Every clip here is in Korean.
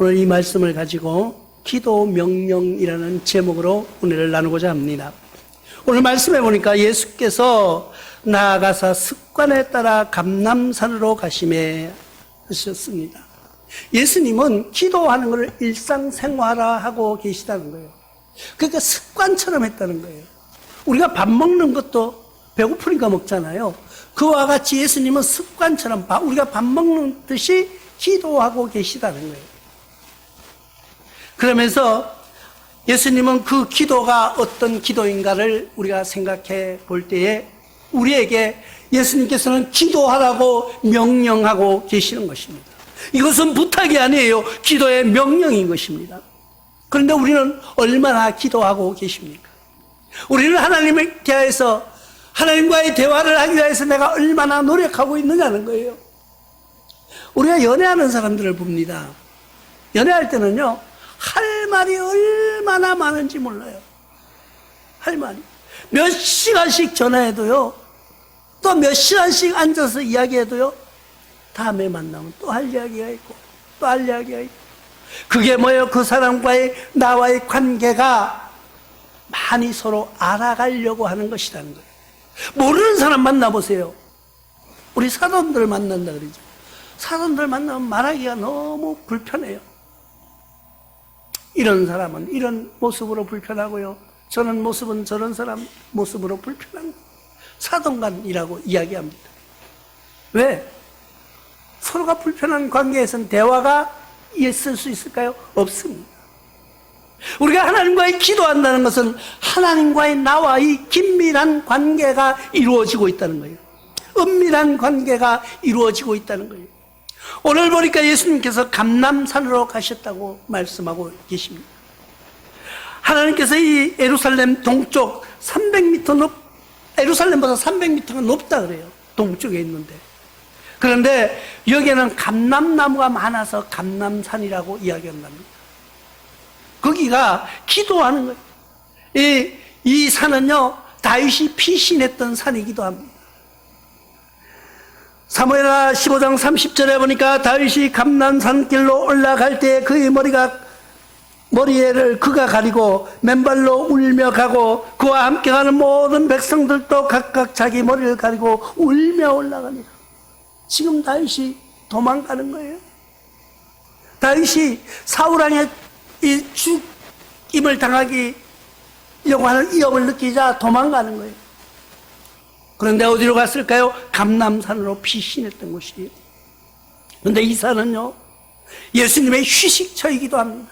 오늘 이 말씀을 가지고 기도 명령이라는 제목으로 은혜를 나누고자 합니다. 오늘 말씀해 보니까 예수께서 나아가사 습관에 따라 감람산으로 가시매 하셨습니다. 예수님은 기도하는 것을 일상생활화하고 계시다는 거예요. 그러니까 습관처럼 했다는 거예요. 우리가 밥 먹는 것도 배고프니까 먹잖아요. 그와 같이 예수님은 습관처럼 우리가 밥 먹는 듯이 기도하고 계시다는 거예요. 그러면서 예수님은 그 기도가 어떤 기도인가를 우리가 생각해 볼 때에 우리에게 예수님께서는 기도하라고 명령하고 계시는 것입니다. 이것은 부탁이 아니에요. 기도의 명령인 것입니다. 그런데 우리는 얼마나 기도하고 계십니까? 우리는 하나님을 대하여서 하나님과의 대화를 하기 위해서 내가 얼마나 노력하고 있느냐는 거예요. 우리가 연애하는 사람들을 봅니다. 연애할 때는요, 할 말이 얼마나 많은지 몰라요. 할 말이. 몇 시간씩 전화해도요, 또 몇 시간씩 앉아서 이야기해도요, 다음에 만나면 또 할 이야기가 있고, 또 할 이야기가 있고. 그게 뭐예요? 그 사람과의, 나와의 관계가 많이 서로 알아가려고 하는 것이라는 거예요. 모르는 사람 만나보세요. 우리 사돈들 만난다 그러죠. 사돈들 만나면 말하기가 너무 불편해요. 이런 사람은 이런 모습으로 불편하고요. 저런 모습은 저런 사람 모습으로 불편한 사돈간이라고 이야기합니다. 왜? 서로가 불편한 관계에서는 대화가 있을 수 있을까요? 없습니다. 우리가 하나님과의 기도한다는 것은 하나님과의 나와의 긴밀한 관계가 이루어지고 있다는 거예요. 은밀한 관계가 이루어지고 있다는 거예요. 오늘 보니까 예수님께서 감람산으로 가셨다고 말씀하고 계십니다. 하나님께서 이 예루살렘 동쪽 300m 예루살렘보다 300m가 높다 그래요. 동쪽에 있는데. 그런데 여기에는 감람나무가 많아서 감람산이라고 이야기한답니다. 거기가 기도하는 거예요. 이 산은요, 다윗이 피신했던 산이기도 합니다. 사무엘하 15장 30절에 보니까 다윗이 감람산길로 올라갈 때 그의 머리를 그가 가리고 맨발로 울며 가고 그와 함께 가는 모든 백성들도 각각 자기 머리를 가리고 울며 올라가니라. 지금 다윗이 도망가는 거예요. 다윗이 사울왕의 이 죽임을 당하기려고 하는 위협을 느끼자 도망가는 거예요. 그런데 어디로 갔을까요? 감람산으로 피신했던 곳이에요. 그런데 이 산은요, 예수님의 휴식처이기도 합니다.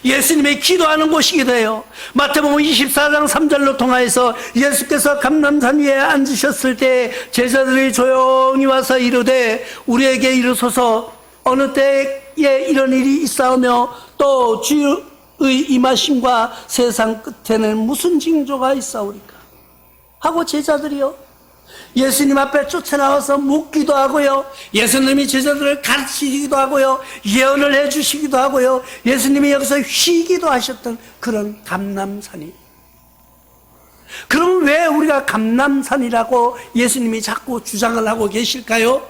예수님의 기도하는 곳이기도 해요. 마태복음 24장 3절로 통하여서 예수께서 감람산 위에 앉으셨을 때 제자들이 조용히 와서 이르되 우리에게 이르소서 어느 때에 이런 일이 있사오며 또 주의 임하심과 세상 끝에는 무슨 징조가 있사오리까 하고 제자들이요, 예수님 앞에 쫓아나와서 묻기도 하고요, 예수님이 제자들을 가르치기도 하고요, 예언을 해주시기도 하고요, 예수님이 여기서 쉬기도 하셨던 그런 감람산이. 그럼 왜 우리가 감람산이라고 예수님이 자꾸 주장을 하고 계실까요?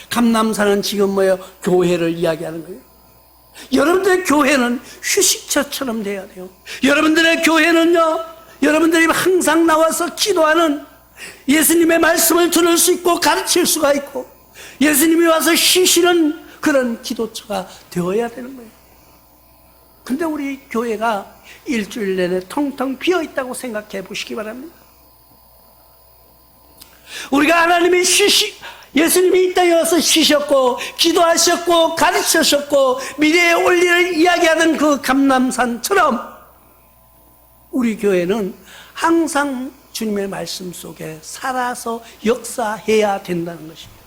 감람산은 지금 뭐예요? 교회를 이야기하는 거예요. 여러분들의 교회는 휴식처처럼 돼야 돼요. 여러분들의 교회는요, 여러분들이 항상 나와서 기도하는, 예수님의 말씀을 들을 수 있고 가르칠 수가 있고 예수님이 와서 쉬시는 그런 기도처가 되어야 되는 거예요. 근데 우리 교회가 일주일 내내 텅텅 비어 있다고 생각해 보시기 바랍니다. 우리가 하나님의 예수님이 이 땅에 와서 쉬셨고 기도하셨고 가르치셨고 미래에 올 일을 이야기하는 그 감람산처럼 우리 교회는 항상 주님의 말씀 속에 살아서 역사해야 된다는 것입니다.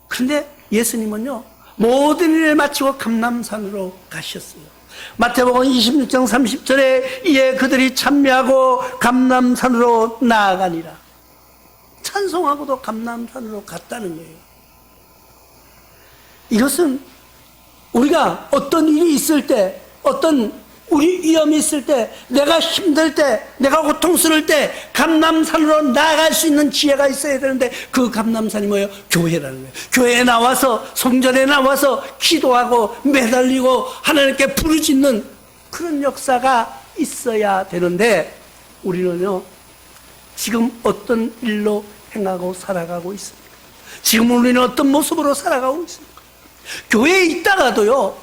그런데 예수님은요, 모든 일을 마치고 감람산으로 가셨어요. 마태복음 26장 30절에 이에 그들이 참여하고 감람산으로 나아가니라. 찬송하고도 감람산으로 갔다는 거예요. 이것은 우리가 어떤 일이 있을 때, 어떤 우리 위험이 있을 때, 내가 힘들 때, 내가 고통스러울 때 감람산으로 나아갈 수 있는 지혜가 있어야 되는데, 그 감람산이 뭐예요? 교회라는 거예요. 교회에 나와서, 성전에 나와서 기도하고 매달리고 하나님께 부르짖는 그런 역사가 있어야 되는데, 우리는요 지금 어떤 일로 행하고 살아가고 있습니까? 지금 우리는 어떤 모습으로 살아가고 있습니까? 교회에 있다가도요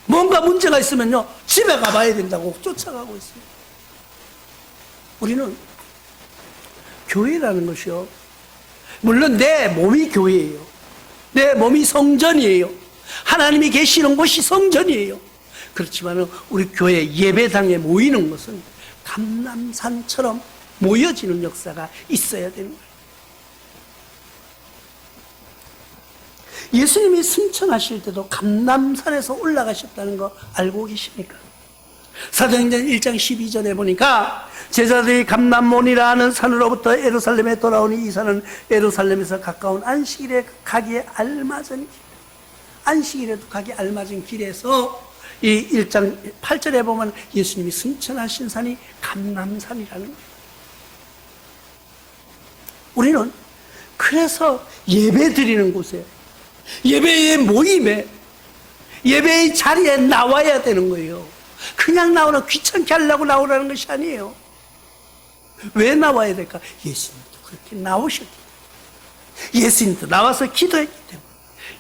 뭔가 문제가 있으면요 집에 가봐야 된다고 쫓아가고 있습니다. 우리는 교회라는 것이요, 물론 내 몸이 교회예요. 내 몸이 성전이에요. 하나님이 계시는 곳이 성전이에요. 그렇지만 우리 교회 예배당에 모이는 것은 감람산처럼 모여지는 역사가 있어야 되는 거예요. 예수님이 승천하실 때도 감람산에서 올라가셨다는 거 알고 계십니까? 사도행전 1장 12절에 보니까 제자들이 감람몬이라 하는 산으로부터 예루살렘에 돌아오니 이 산은 예루살렘에서 가까운 안식일에 가기에 알맞은 길, 안식일에도 가기 알맞은 길에서 이 1장 8절에 보면 예수님이 승천하신 산이 감람산이라는 거예요. 우리는 그래서 예배 드리는 곳에, 예배의 모임에, 예배의 자리에 나와야 되는 거예요. 그냥 나오나 귀찮게 하려고 나오라는 것이 아니에요. 왜 나와야 될까? 예수님도 그렇게 나오셨기 때문에, 예수님도 나와서 기도했기 때문에,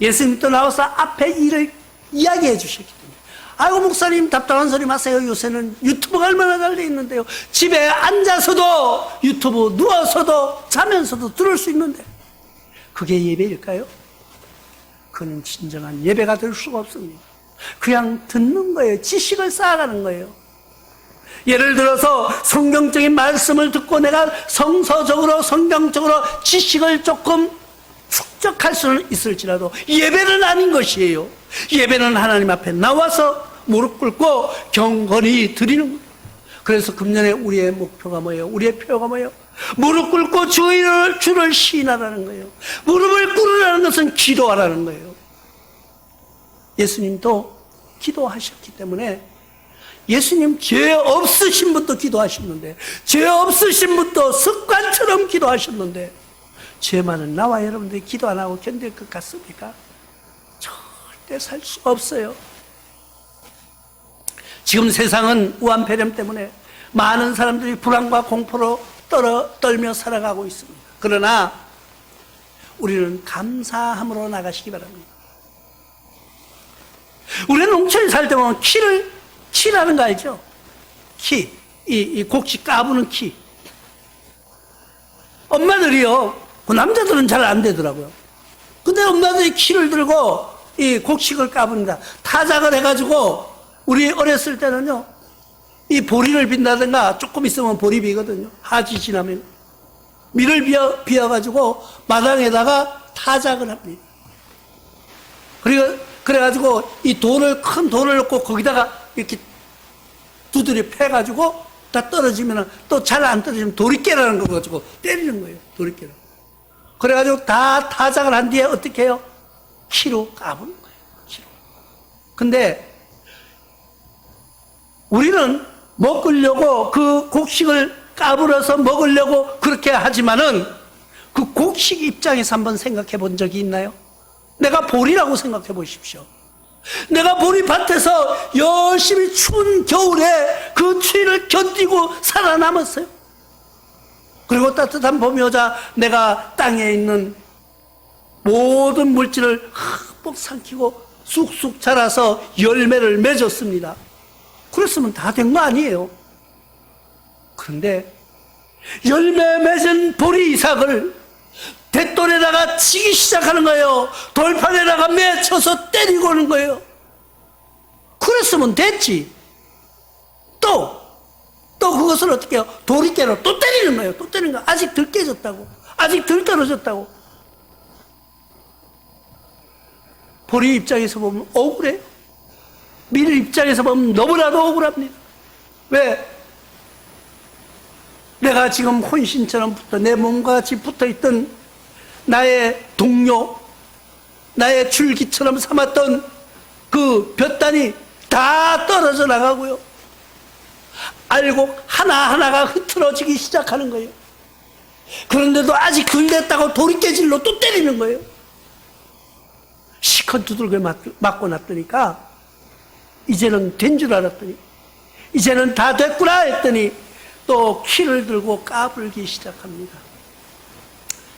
예수님도 나와서 앞에 일을 이야기해 주셨기 때문에. 아이고 목사님 답답한 소리 마세요. 요새는 유튜브가 얼마나 달려 있는데요. 집에 앉아서도 유튜브, 누워서도 자면서도 들을 수 있는데 그게 예배일까요? 그는 진정한 예배가 될 수가 없습니다. 그냥 듣는 거예요. 지식을 쌓아가는 거예요. 예를 들어서 성경적인 말씀을 듣고 내가 성서적으로, 성경적으로 지식을 조금 축적할 수는 있을지라도 예배는 아닌 것이에요. 예배는 하나님 앞에 나와서 무릎 꿇고 경건히 드리는 거예요. 그래서 금년에 우리의 목표가 뭐예요? 우리의 표가 뭐예요? 무릎 꿇고 주를 시인하라는 거예요. 무릎을 꿇으라는 것은 기도하라는 거예요. 예수님도 기도하셨기 때문에, 예수님 죄 없으신 분도 기도하셨는데, 죄 없으신 분도 습관처럼 기도하셨는데, 죄 많은 나와 여러분들이 기도 안 하고 견딜 것 같습니까? 절대 살 수 없어요. 지금 세상은 우한폐렴 때문에 많은 사람들이 불안과 공포로 떨며 살아가고 있습니다. 그러나 우리는 감사함으로 나가시기 바랍니다. 우리는 농촌에 살 때 보면 키라는 거 알죠? 키, 이 곡식 까부는 키. 엄마들이요, 그 남자들은 잘 안 되더라고요. 근데 엄마들이 키를 들고 이 곡식을 까붑니다. 타작을 해가지고, 우리 어렸을 때는요, 이 보리를 빈다든가 조금 있으면 보리 비거든요. 하지 지나면. 밀을 비어가지고 마당에다가 타작을 합니다. 그래가지고 이 큰 돌을 넣고 거기다가 이렇게 두드려 패가지고 다 떨어지면, 또 잘 안 떨어지면 도리깨라는 거 가지고 때리는 거예요. 도리깨로. 그래가지고 다 타작을 한 뒤에 어떻게 해요? 키로 까부는 거예요. 키로. 근데 우리는 먹으려고 그 곡식을 까불어서 먹으려고 그렇게 하지만은, 그 곡식 입장에서 한번 생각해 본 적이 있나요? 내가 보리라고 생각해 보십시오. 내가 보리밭에서 열심히 추운 겨울에 그 추위를 견디고 살아남았어요. 그리고 따뜻한 봄이 오자 내가 땅에 있는 모든 물질을 흠뻑 삼키고 쑥쑥 자라서 열매를 맺었습니다. 그랬으면 다 된 거 아니에요. 그런데 열매 맺은 보리 이삭을 뱃돌에다가 치기 시작하는 거예요. 돌판에다가 맺혀서 때리고 오는 거예요. 그랬으면 됐지. 또 그것을 어떻게 해요? 도리깨로 또 때리는 거예요. 또 때리는 거예요. 아직 덜 깨졌다고. 아직 덜 떨어졌다고. 보리 입장에서 보면 억울해요. 밀 입장에서 보면 너무나도 억울합니다. 왜? 내가 지금 혼신처럼 내 몸과 같이 붙어있던 나의 동료, 나의 줄기처럼 삼았던 그 볕단이 다 떨어져 나가고요. 알곡 하나하나가 흐트러지기 시작하는 거예요. 그런데도 아직 덜 됐다고 돌이깨질로 또 때리는 거예요. 시컨 두들겨 맞고 났더니까 이제는 된 줄 알았더니, 이제는 다 됐구나 했더니 또 키를 들고 까불기 시작합니다.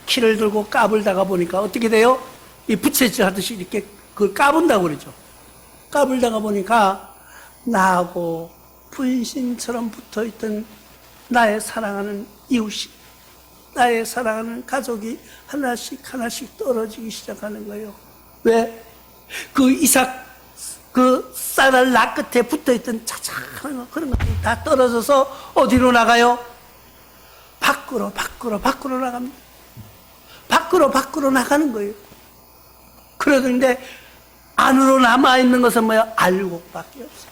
키를 들고 까불다가 보니까 어떻게 돼요? 이 부채질 하듯이 이렇게 그걸 까분다고 그러죠. 까불다가 보니까 나하고 분신처럼 붙어있던 나의 사랑하는 이웃이, 나의 사랑하는 가족이 하나씩 하나씩 떨어지기 시작하는 거예요. 왜? 그 이삭 그 쌀알 나 끝에 붙어있던 차차한 그런 것들이 다 떨어져서 어디로 나가요? 밖으로 나갑니다. 밖으로 나가는 거예요. 그러는데 안으로 남아있는 것은 뭐예요? 알곡밖에 없어요.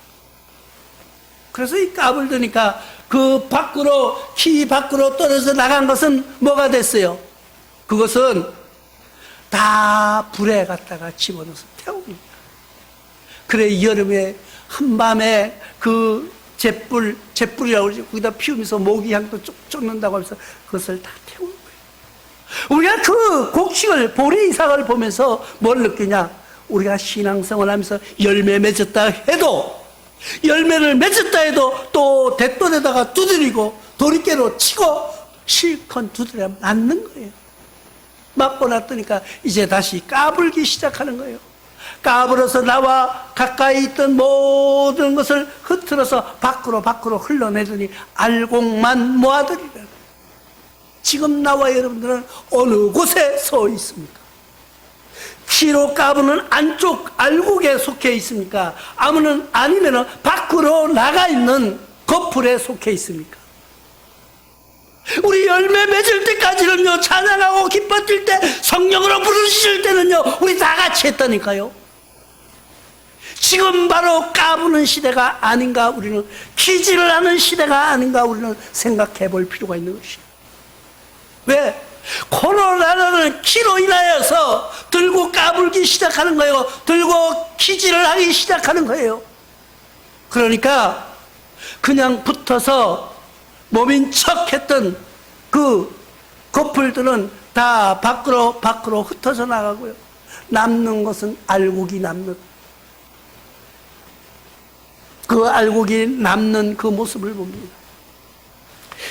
그래서 이 까불더니까 그 밖으로, 키 밖으로 떨어져 나간 것은 뭐가 됐어요? 그것은 다 불에 갖다가 집어넣어서 태웁니다. 그래, 여름에 한밤에 그 잿불이라고 그러죠. 거기다 피우면서 모기향도 쭉 쫓는다고 하면서 그것을 다 태우는 거예요. 우리가 그 곡식을, 보리 이삭을 보면서 뭘 느끼냐? 우리가 신앙생활 하면서 열매 맺었다 해도, 열매를 맺었다 해도 또 댓돌에다가 두드리고 도리깨로 치고 실컷 두드려 맞는 거예요. 맞고 났더니까 이제 다시 까불기 시작하는 거예요. 까불어서 나와 가까이 있던 모든 것을 흐트러서 밖으로 흘러내더니 알곡만 모아들이라. 지금 나와 여러분들은 어느 곳에 서 있습니까? 키로 까부는 안쪽 알곡에 속해 있습니까? 아니면은 밖으로 나가 있는 거풀에 속해 있습니까? 우리 열매 맺을 때까지는요, 찬양하고 기뻐 뛸 때, 성령으로 부르실 때는요, 우리 다 같이 했다니까요. 지금 바로 까부는 시대가 아닌가, 우리는 키질을 하는 시대가 아닌가, 우리는 생각해 볼 필요가 있는 것이에요. 왜? 코로나라는 키로 인하여서 들고 까불기 시작하는 거예요. 들고 키질을 하기 시작하는 거예요. 그러니까 그냥 붙어서 몸인 척 했던 그 거풀들은 다 밖으로 흩어져 나가고요. 남는 것은 알곡이 남는, 그 알곡이 남는 그 모습을 봅니다.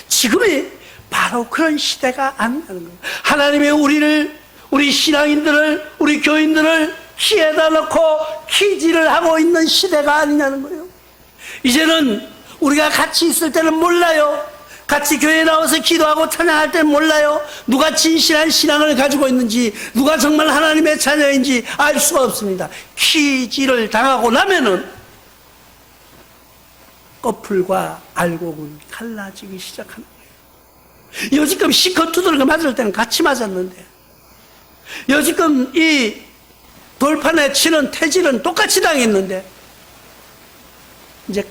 지금이 바로 그런 시대가 아니라는 거예요. 하나님의 우리 신앙인들을, 우리 교인들을 키에다 놓고 키질을 하고 있는 시대가 아니냐는 거예요. 이제는 우리가 같이 있을 때는 몰라요. 같이 교회에 나와서 기도하고 찬양할 때는 몰라요. 누가 진실한 신앙을 가지고 있는지, 누가 정말 하나님의 자녀인지 알 수가 없습니다. 키질을 당하고 나면은 거풀과 알곡은 갈라지기 시작하는 거예요. 여지껏 시컷 두들겨 맞을 때는 같이 맞았는데, 여지껏 이 돌판에 치는 태질은 똑같이 당했는데, 이제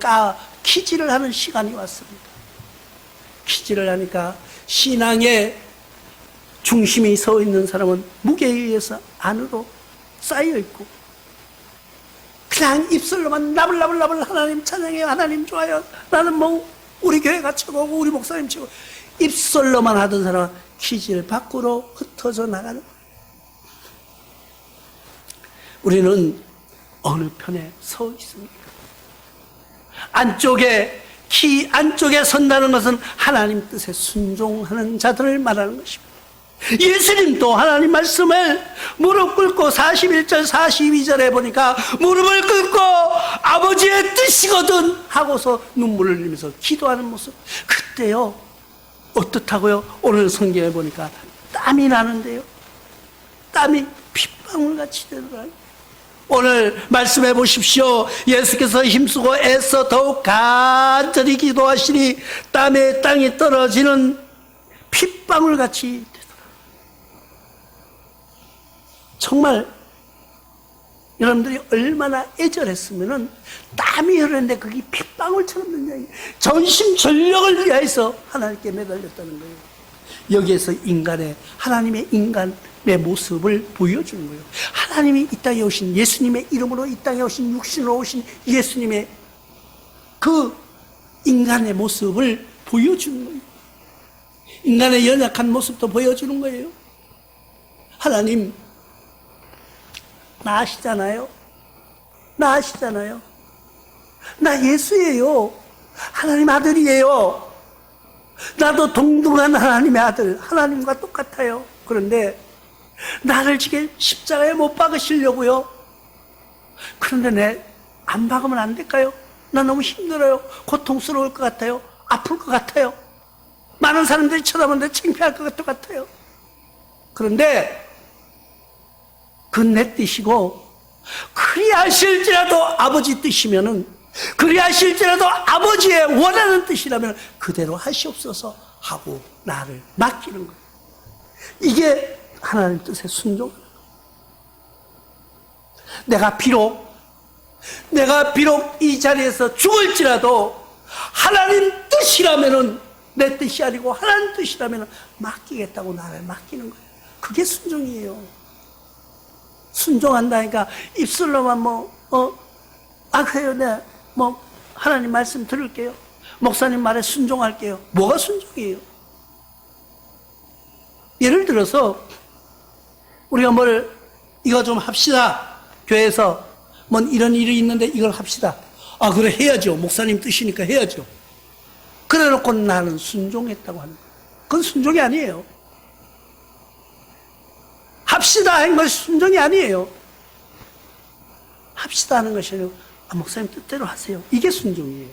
키질을 하는 시간이 왔습니다. 키질을 하니까 신앙의 중심이 서 있는 사람은 무게에 의해서 안으로 쌓여 있고, 그냥 입술로만 나불나불 하나님 찬양해요, 하나님 좋아요, 나는 뭐 우리 교회가 최고고 우리 목사님 최고, 입술로만 하던 사람은 키질 밖으로 흩어져 나가는 거예요. 우리는 어느 편에 서 있습니까? 키 안쪽에 선다는 것은 하나님 뜻에 순종하는 자들을 말하는 것입니다. 예수님도 하나님 말씀을 무릎 꿇고 41절 42절에 보니까 무릎을 꿇고 아버지의 뜻이거든 하고서 눈물을 흘리면서 기도하는 모습, 그때요 어떻다고요? 오늘 성경에 보니까 땀이 나는데요, 땀이 핏방울같이 내려가요. 오늘 말씀해 보십시오. 예수께서 힘쓰고 애써 더욱 간절히 기도하시니 땀에 땅이 떨어지는 핏방울같이 되더라. 정말 여러분들이 얼마나 애절했으면은 땀이 흐르는데 그게 핏방울처럼 되냐. 전심 전력을 위해서 하나님께 매달렸다는 거예요. 여기에서 하나님의 인간의 모습을 보여주는 거예요. 하나님이 이 땅에 오신, 예수님의 이름으로 이 땅에 오신, 육신으로 오신 예수님의 그 인간의 모습을 보여주는 거예요. 인간의 연약한 모습도 보여주는 거예요. 하나님, 나 아시잖아요. 나 아시잖아요. 나 예수예요. 하나님 아들이에요. 나도 동등한 하나님의 아들, 하나님과 똑같아요. 그런데 나를 지금 십자가에 못 박으시려고요. 그런데 안 박으면 안 될까요? 나 너무 힘들어요. 고통스러울 것 같아요. 아플 것 같아요. 많은 사람들이 쳐다보는데 창피할 것 같아요. 그런데 그 내 뜻이고, 그리하실지라도 아버지 뜻이면은, 그리하실지라도 아버지의 원하는 뜻이라면 그대로 하시옵소서 하고 나를 맡기는 거예요. 이게 하나님 뜻에 순종하는 거예요. 내가 비록 이 자리에서 죽을지라도 하나님 뜻이라면은, 내 뜻이 아니고 하나님 뜻이라면 맡기겠다고 나를 맡기는 거예요. 그게 순종이에요. 순종한다니까 입술로만 그래요, 네, 하나님 말씀 들을게요. 목사님 말에 순종할게요. 뭐가 순종이에요? 예를 들어서 우리가 이거 좀 합시다. 교회에서 이런 일이 있는데 이걸 합시다. 그래, 해야죠. 목사님 뜻이니까 해야죠. 그래 놓고 나는 순종했다고 하는 거예요. 그건 순종이 아니에요. 합시다 하는 것이 순종이 아니에요. 합시다 하는 것이 아니고, 목사님 뜻대로 하세요. 이게 순종이에요.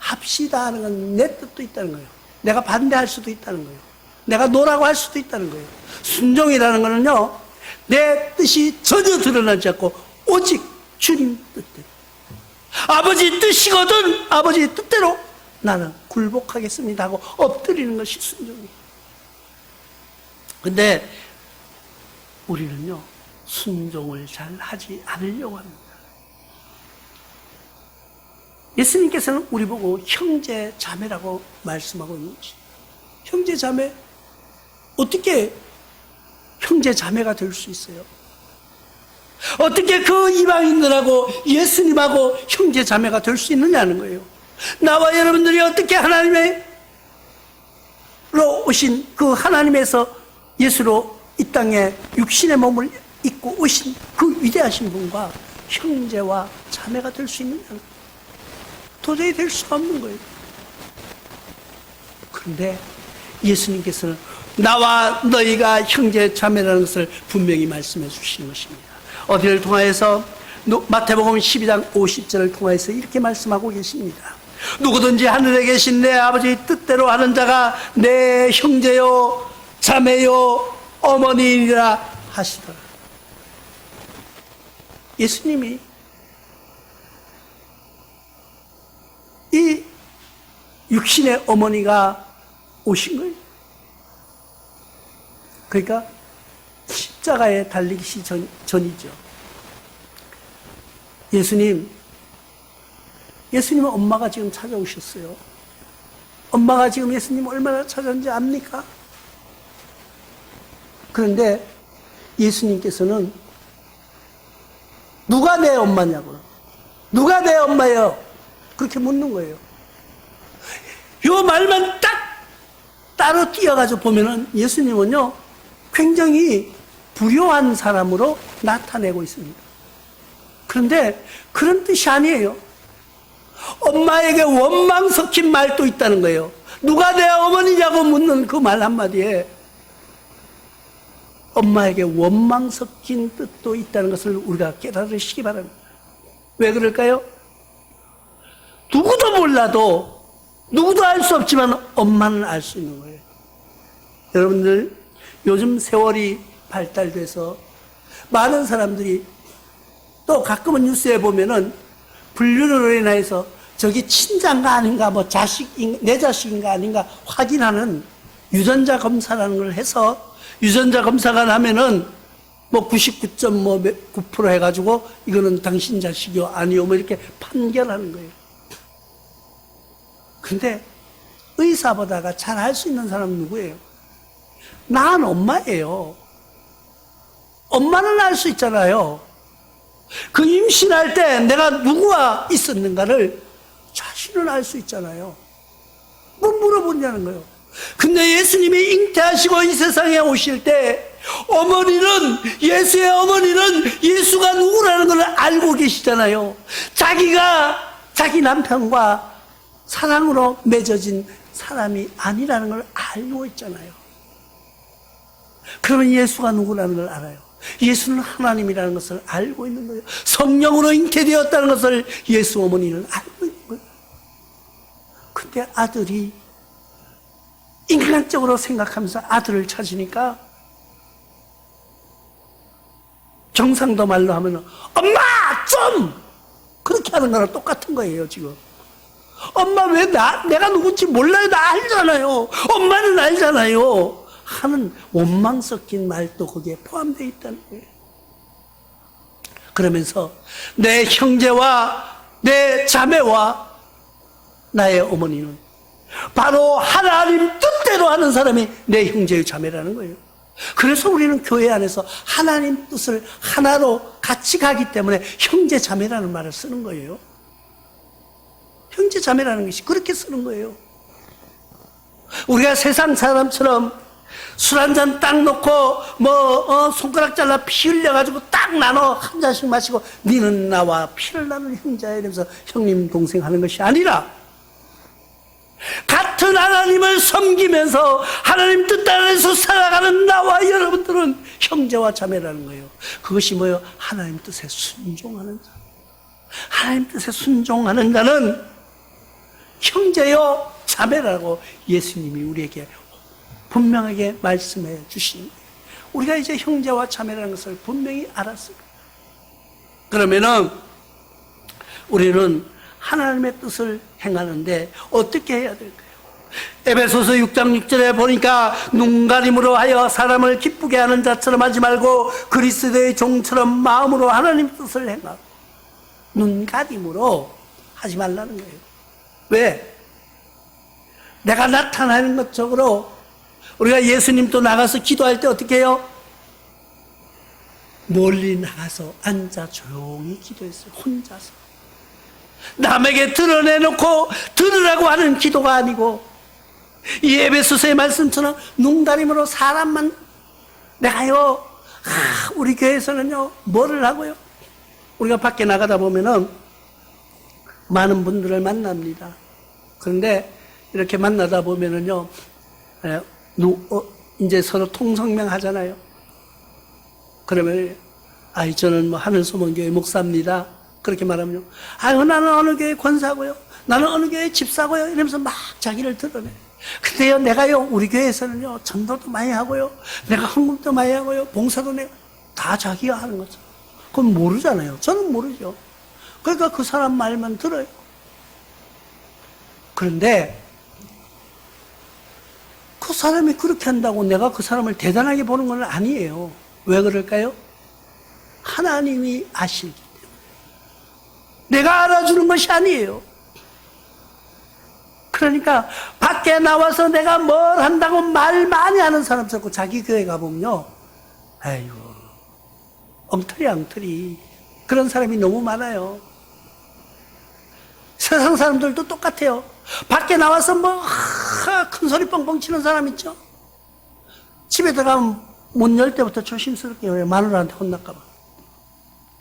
합시다 하는 건 내 뜻도 있다는 거예요. 내가 반대할 수도 있다는 거예요. 내가 노라고 할 수도 있다는 거예요. 순종이라는 거는요, 내 뜻이 전혀 드러나지 않고 오직 주님 뜻대로, 아버지 뜻이거든 아버지 뜻대로 나는 굴복하겠습니다 하고 엎드리는 것이 순종이에요. 근데 우리는요, 순종을 잘 하지 않으려고 합니다. 예수님께서는 우리 보고 형제 자매라고 말씀하고 있는 것입니다. 형제 자매, 어떻게 형제 자매가 될 수 있어요? 어떻게 그 이방인들하고 예수님하고 형제 자매가 될 수 있느냐는 거예요. 나와 여러분들이 어떻게 하나님으로 오신 그 하나님에서 예수로 이 땅에 육신의 몸을 입고 오신 그 위대하신 분과 형제와 자매가 될 수 있느냐는 거예요. 도저히 될 수가 없는 거예요. 그런데 예수님께서는 나와 너희가 형제 자매라는 것을 분명히 말씀해 주시는 것입니다. 어디를 통하여서? 마태복음 12장 50절을 통하여서 이렇게 말씀하고 계십니다. 누구든지 하늘에 계신 내 아버지 뜻대로 하는 자가 내 형제요 자매요 어머니이라 하시더라. 예수님이 이 육신의 어머니가 오신 거예요. 그러니까 십자가에 달리기 전이죠. 예수님은 엄마가 지금 찾아오셨어요. 엄마가 지금 예수님 얼마나 찾아온지 압니까? 그런데 예수님께서는 누가 내 엄마냐고요. 누가 내 엄마예요? 그렇게 묻는 거예요. 요 말만 딱 따로 띄어가지고 보면은 예수님은요, 굉장히 불효한 사람으로 나타내고 있습니다. 그런데 그런 뜻이 아니에요. 엄마에게 원망 섞인 말도 있다는 거예요. 누가 내 어머니냐고 묻는 그 말 한마디에 엄마에게 원망 섞인 뜻도 있다는 것을 우리가 깨달으시기 바랍니다. 왜 그럴까요? 누구도 몰라도, 누구도 알 수 없지만 엄마는 알 수 있는 거예요. 여러분들, 요즘 세월이 발달돼서 많은 사람들이 또 가끔은 뉴스에 보면은 불륜으로 인해서 저기 친자인가 아닌가, 내 자식인가 아닌가 확인하는 유전자 검사라는 걸 해서 유전자 검사가 나면은 99.9% 해가지고 이거는 당신 자식이요 아니요 이렇게 판결하는 거예요. 근데 의사보다가 잘 알 수 있는 사람은 누구예요? 낳은 엄마예요. 엄마는 알 수 있잖아요. 그 임신할 때 내가 누구와 있었는가를 자신은 알 수 있잖아요. 뭐 물어보냐는 거예요. 근데 예수님이 잉태하시고 이 세상에 오실 때 예수의 어머니는 예수가 누구라는 걸 알고 계시잖아요. 자기가 자기 남편과 사랑으로 맺어진 사람이 아니라는 걸 알고 있잖아요. 그러면 예수가 누구라는 걸 알아요. 예수는 하나님이라는 것을 알고 있는 거예요. 성령으로 잉태되었다는 것을 예수 어머니는 알고 있는 거예요. 근데 아들이 인간적으로 생각하면서 아들을 찾으니까 경상도 말로 하면 엄마 좀 그렇게 하는 거랑 똑같은 거예요. 지금 엄마 왜 내가 누군지 몰라요. 나 알잖아요. 엄마는 알잖아요 하는 원망 섞인 말도 거기에 포함되어 있다는 거예요. 그러면서 내 형제와 내 자매와 나의 어머니는 바로 하나님 뜻대로 하는 사람이 내 형제의 자매라는 거예요. 그래서 우리는 교회 안에서 하나님 뜻을 하나로 같이 가기 때문에 형제 자매라는 말을 쓰는 거예요. 형제 자매라는 것이 그렇게 쓰는 거예요. 우리가 세상 사람처럼 술 한 잔 딱 놓고 손가락 잘라 피 흘려가지고 딱 나눠 한 잔씩 마시고 니는 나와 피를 나눈 형제야 이러면서 형님 동생 하는 것이 아니라 같은 하나님을 섬기면서 하나님 뜻 따라서 살아가는 나와 여러분들은 형제와 자매라는 거예요. 그것이 뭐예요? 하나님 뜻에 순종하는 자. 하나님 뜻에 순종하는 자는 형제요 자매라고 예수님이 우리에게 분명하게 말씀해 주시는 거예요. 우리가 이제 형제와 자매라는 것을 분명히 알았어요. 그러면은 우리는 하나님의 뜻을 행하는데 어떻게 해야 될까요? 에베소서 6장 6절에 보니까 눈가림으로 하여 사람을 기쁘게 하는 자처럼 하지 말고 그리스도의 종처럼 마음으로 하나님 뜻을 행하고. 눈가림으로 하지 말라는 거예요. 왜? 내가 나타나는 것적으로 우리가 예수님도 나가서 기도할 때 어떻게 해요? 멀리 나가서 앉아 조용히 기도했어요. 혼자서. 남에게 드러내놓고 들으라고 하는 기도가 아니고 이 에베소서의 말씀처럼 눈가림으로 사람만 내가요 우리 교회에서는요 뭐를 하고요? 우리가 밖에 나가다 보면은 많은 분들을 만납니다. 그런데 이렇게 만나다 보면은요 이제 서로 통성명 하잖아요. 그러면 저는 하늘소망교회 목사입니다. 그렇게 말하면요. 나는 어느 교회 권사고요. 나는 어느 교회 집사고요. 이러면서 막 자기를 드러내. 근데요, 내가요, 우리 교회에서는요, 전도도 많이 하고요. 내가 헌금도 많이 하고요. 봉사도 내가 다 자기가 하는 거죠. 그건 모르잖아요. 저는 모르죠. 그러니까 그 사람 말만 들어요. 그런데 그 사람이 그렇게 한다고 내가 그 사람을 대단하게 보는 건 아니에요. 왜 그럴까요? 하나님이 아시기 때문에. 내가 알아주는 것이 아니에요. 그러니까 밖에 나와서 내가 뭘 한다고 말 많이 하는 사람 자꾸 자기 교회 가보면요. 아이고, 엉터리. 그런 사람이 너무 많아요. 세상 사람들도 똑같아요. 밖에 나와서 큰 소리 뻥뻥 치는 사람 있죠? 집에 들어가면 문 열 때부터 조심스럽게 해요. 마누라한테 혼날까봐.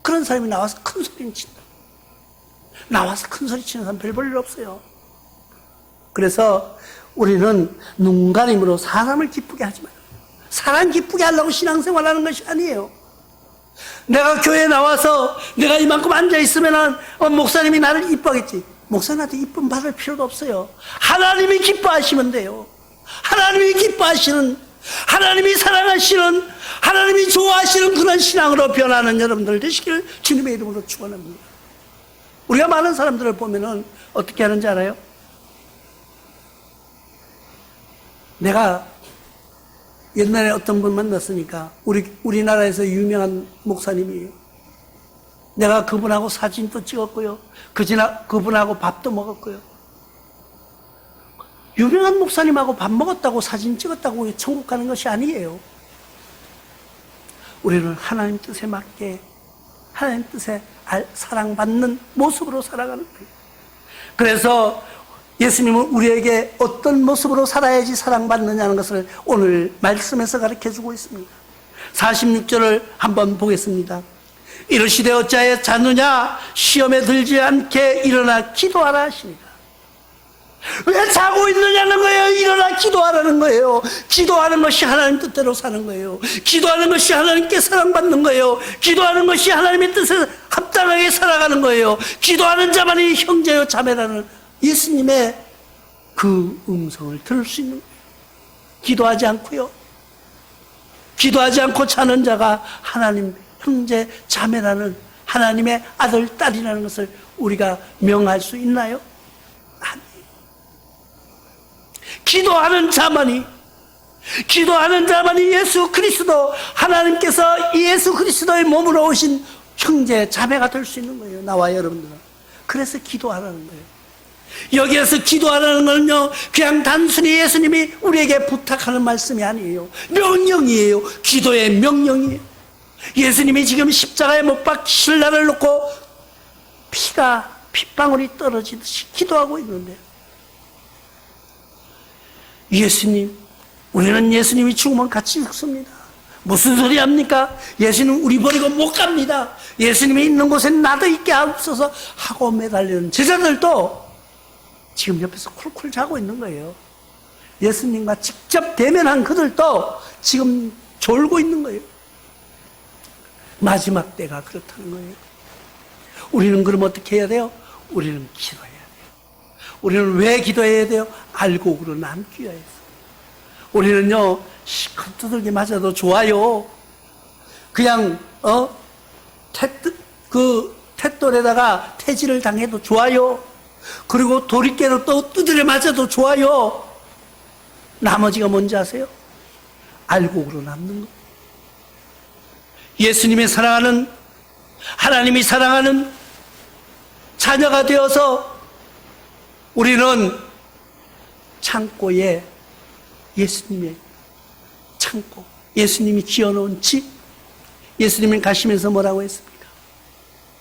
그런 사람이 나와서 큰 소리는 친다. 나와서 큰 소리 치는 사람 별 볼 일 없어요. 그래서 우리는 눈가림으로 사람을 기쁘게 하지 마요. 사람 기쁘게 하려고 신앙생활 하는 것이 아니에요. 내가 교회에 나와서 내가 이만큼 앉아있으면 목사님이 나를 이뻐하겠지. 목사님한테 이쁨 받을 필요도 없어요. 하나님이 기뻐하시면 돼요. 하나님이 기뻐하시는, 하나님이 사랑하시는, 하나님이 좋아하시는 그런 신앙으로 변하는 여러분들 되시길 주님의 이름으로 축원합니다. 우리가 많은 사람들을 보면은 어떻게 하는지 알아요? 내가 옛날에 어떤 분 만났으니까 우리나라에서 유명한 목사님이에요. 내가 그분하고 사진도 찍었고요. 그분하고 밥도 먹었고요. 유명한 목사님하고 밥 먹었다고 사진 찍었다고 천국 가는 것이 아니에요. 우리는 하나님 뜻에 맞게 하나님 뜻에 사랑받는 모습으로 살아가는 거예요. 그래서 예수님은 우리에게 어떤 모습으로 살아야지 사랑받느냐는 것을 오늘 말씀에서 가르쳐주고 있습니다. 46절을 한번 보겠습니다. 이르시되 어찌하여 자느냐 시험에 들지 않게 일어나 기도하라 하시니라. 왜 자고 있느냐는 거예요. 일어나 기도하라는 거예요. 기도하는 것이 하나님 뜻대로 사는 거예요. 기도하는 것이 하나님께 사랑받는 거예요. 기도하는 것이 하나님의 뜻에 합당하게 살아가는 거예요. 기도하는 자만이 형제요 자매라는 예수님의 그 음성을 들을 수 있는 거예요. 기도하지 않고요, 기도하지 않고 자는 자가 하나님 형제 자매라는 하나님의 아들 딸이라는 것을 우리가 명할 수 있나요? 아니에요. 기도하는 자만이 예수 그리스도, 하나님께서 예수 그리스도의 몸으로 오신 형제 자매가 될 수 있는 거예요. 나와 여러분들은. 그래서 기도하라는 거예요. 여기에서 기도하라는 건요, 그냥 단순히 예수님이 우리에게 부탁하는 말씀이 아니에요. 명령이에요. 기도의 명령이에요. 예수님이 지금 십자가에 못 박히실 날을 놓고 피가 핏방울이 떨어지듯이 기도하고 있는데, 우리는 예수님이 죽으면 같이 죽습니다. 무슨 소리 합니까? 예수님 우리 버리고 못 갑니다. 예수님이 있는 곳에 나도 있게 하옵소서 하고 매달리는 제자들도 지금 옆에서 쿨쿨 자고 있는 거예요. 예수님과 직접 대면한 그들도 지금 졸고 있는 거예요. 마지막 때가 그렇다는 거예요. 우리는 그럼 어떻게 해야 돼요? 우리는 기도해야 돼요. 우리는 왜 기도해야 돼요? 알곡으로 남기 위해서. 우리는요, 시컷 두들기 맞아도 좋아요. 그냥 탯돌에다가 태질을 당해도 좋아요. 그리고 도리깨로 또 두드려 맞아도 좋아요. 나머지가 뭔지 아세요? 알곡으로 남는 거. 예수님이 사랑하는, 하나님이 사랑하는 자녀가 되어서 우리는 창고에 예수님의 창고, 예수님이 지어놓은 집, 예수님이 가시면서 뭐라고 했습니까?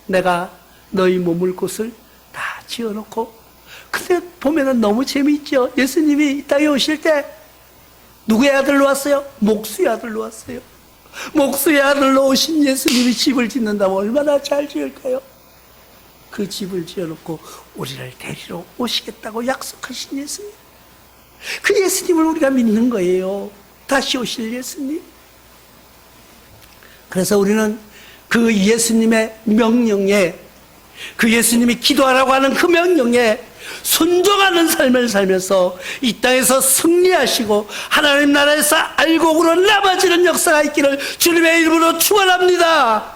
내가 너희 머물 곳을 다 지어놓고. 근데 보면은 너무 재미있죠. 예수님이 이 땅에 오실 때 누구의 아들로 왔어요? 목수의 아들로 왔어요. 목수의 아들로 오신 예수님이 집을 짓는다면 얼마나 잘 지을까요? 그 집을 지어놓고 우리를 데리러 오시겠다고 약속하신 예수님, 그 예수님을 우리가 믿는 거예요. 다시 오실 예수님. 그래서 우리는 그 예수님의 명령에, 그 예수님이 기도하라고 하는 그 명령에 순종하는 삶을 살면서 이 땅에서 승리하시고 하나님 나라에서 알곡으로 남아지는 역사가 있기를 주님의 이름으로 축원합니다.